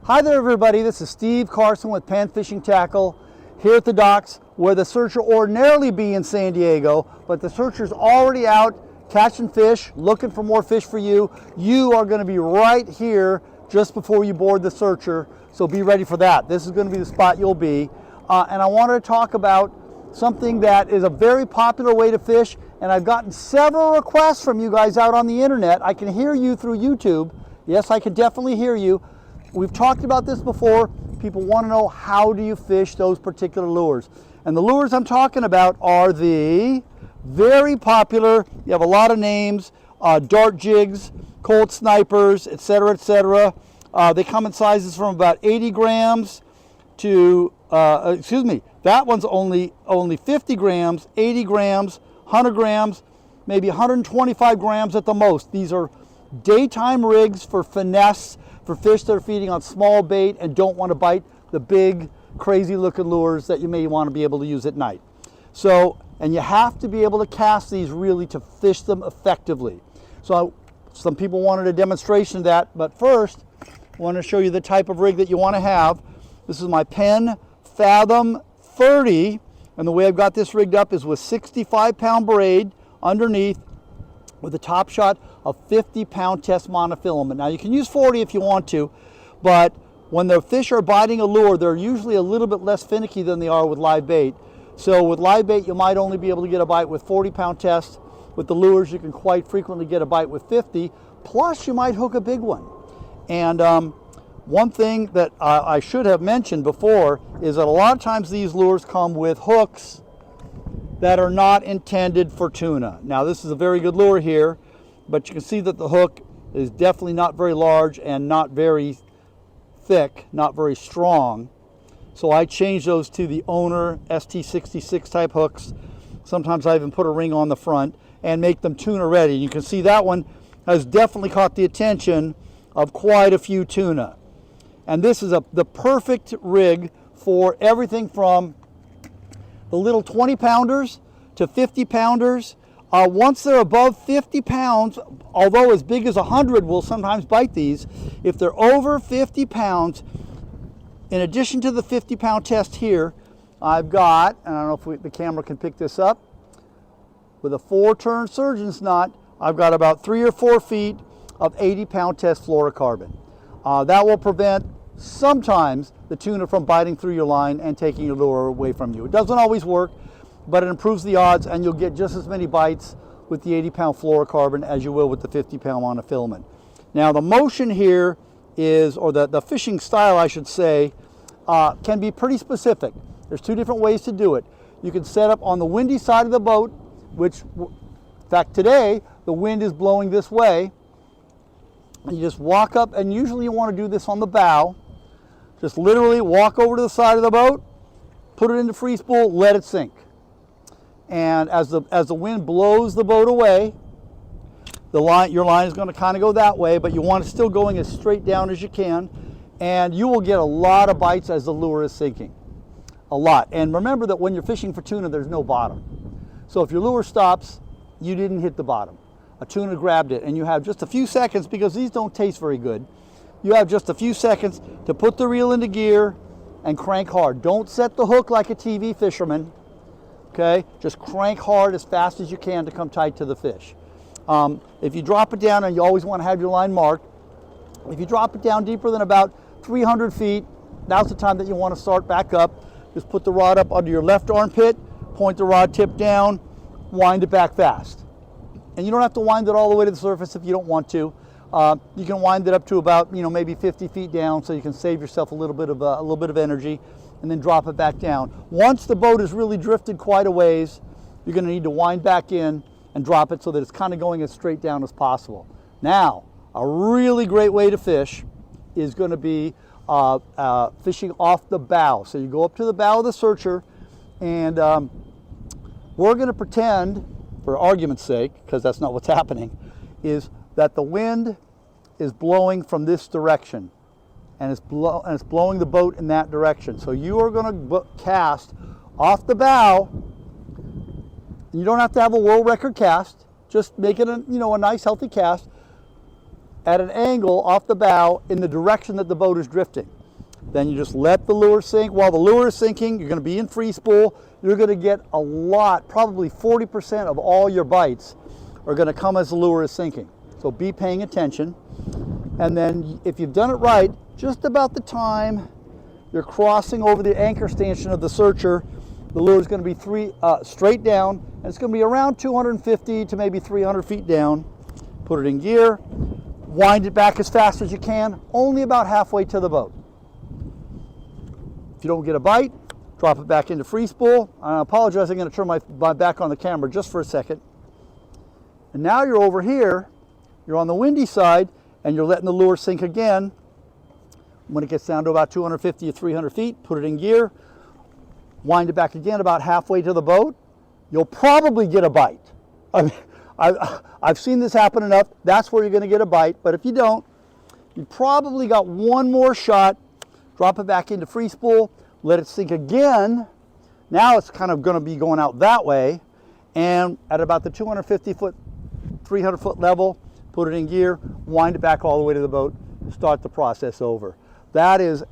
Hi there everybody, this is Steve Carson with Penn Fishing Tackle here at the docks where the searcher ordinarily be in San Diego, but the searcher's already out catching fish, looking for more fish for you. You are going to be right here just before you board the searcher, so be ready for that. This is going to be the spot you'll be. And I wanted to talk about something that is a very popular way to fish, and I've gotten several requests from you guys out on the internet. I can hear you through YouTube. Yes, I can definitely hear you. We've talked about this before. People want to know, how do you fish those particular lures? And the lures I'm talking about are the very popular, you have a lot of names, dart jigs, cold snipers, etc., etc. They come in sizes from about 80 grams to, that one's only 50 grams, 80 grams, 100 grams, maybe 125 grams at the most. These are daytime rigs for finesse, for fish that are feeding on small bait and don't want to bite the big, crazy looking lures that you may want to be able to use at night. So, and you have to be able to cast these really to fish them effectively. So some people wanted a demonstration of that, but first I want to show you the type of rig that you want to have. This is my Penn Fathom 30, and the way I've got this rigged up is with 65-pound braid underneath, with a top shot of 50-pound test monofilament. Now you can use 40 if you want to, but when the fish are biting a lure, they're usually a little bit less finicky than they are with live bait. So with live bait, you might only be able to get a bite with 40-pound test. With the lures, you can quite frequently get a bite with 50, plus you might hook a big one. And one thing that I should have mentioned before is that a lot of times these lures come with hooks that are not intended for tuna. Now this is a very good lure here, but you can see that the hook is definitely not very large and not very thick, not very strong. So I changed those to the Owner ST66 type hooks. Sometimes I even put a ring on the front and make them tuna ready. You can see that one has definitely caught the attention of quite a few tuna. And this is the perfect rig for everything from the little 20-pounders to 50-pounders. Once they're above 50 pounds, although as big as 100 will sometimes bite these, if they're over 50 pounds, in addition to the 50-pound test here, I've got, and I don't know if the camera can pick this up, with a 4-turn surgeon's knot, I've got about 3 or 4 feet of 80-pound test fluorocarbon. That will prevent sometimes the tuna from biting through your line and taking your lure away from you. It doesn't always work, but it improves the odds, and you'll get just as many bites with the 80-pound fluorocarbon as you will with the 50-pound monofilament. Now the motion here is, or the fishing style I should say, can be pretty specific. There's 2 different ways to do it. You can set up on the windy side of the boat, which, in fact today, the wind is blowing this way, and you just walk up, and usually you want to do this on the bow. Just literally walk over to the side of the boat, put it into free spool, let it sink. And as the wind blows the boat away, your line is going to kind of go that way, but you want it still going as straight down as you can, and you will get a lot of bites as the lure is sinking. A lot. And remember that when you're fishing for tuna, there's no bottom. So if your lure stops, you didn't hit the bottom. A tuna grabbed it, and you have just a few seconds, because these don't taste very good. You have just a few seconds to put the reel into gear and crank hard. Don't set the hook like a TV fisherman. Okay, just crank hard as fast as you can to come tight to the fish. If you drop it down, and you always want to have your line marked, if you drop it down deeper than about 300 feet, now's the time that you want to start back up. Just put the rod up under your left armpit, point the rod tip down, wind it back fast. And you don't have to wind it all the way to the surface if you don't want to. You can wind it up to about, maybe 50 feet down, so you can save yourself a little bit of energy, and then drop it back down. Once the boat has really drifted quite a ways, you're going to need to wind back in and drop it so that it's kind of going as straight down as possible. Now, a really great way to fish is going to be fishing off the bow. So you go up to the bow of the searcher, and we're going to pretend, for argument's sake, because that's not what's happening, is that the wind is blowing from this direction, and it's blowing the boat in that direction. So you are going to cast off the bow. You don't have to have a world record cast. Just make it a nice healthy cast. at an angle off the bow in the direction that the boat is drifting. Then you just let the lure sink. While the lure is sinking, you're going to be in free spool. You're going to get a lot, probably 40% of all your bites are going to come as the lure is sinking. So be paying attention. And then if you've done it right, just about the time you're crossing over the anchor stanchion of the searcher, the lure is going to be straight down, and it's going to be around 250 to maybe 300 feet down. Put it in gear, wind it back as fast as you can, only about halfway to the boat. If you don't get a bite, drop it back into free spool. I apologize, I'm going to turn my back on the camera just for a second. And now you're over here, you're on the windy side, and you're letting the lure sink again. When it gets down to about 250 or 300 feet, put it in gear, wind it back again about halfway to the boat. You'll probably get a bite. I've seen this happen enough. That's where you're going to get a bite. But if you don't, you probably got one more shot. Drop it back into free spool, let it sink again. Now it's kind of going to be going out that way. And at about the 250 foot, 300 foot level, put it in gear, wind it back all the way to the boat, start the process over. That is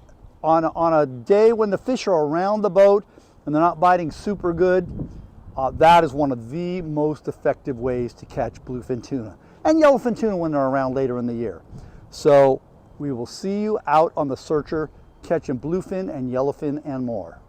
on a day when the fish are around the boat and they're not biting super good, that is one of the most effective ways to catch bluefin tuna and yellowfin tuna when they're around later in the year. So we will see you out on the searcher catching bluefin and yellowfin and more.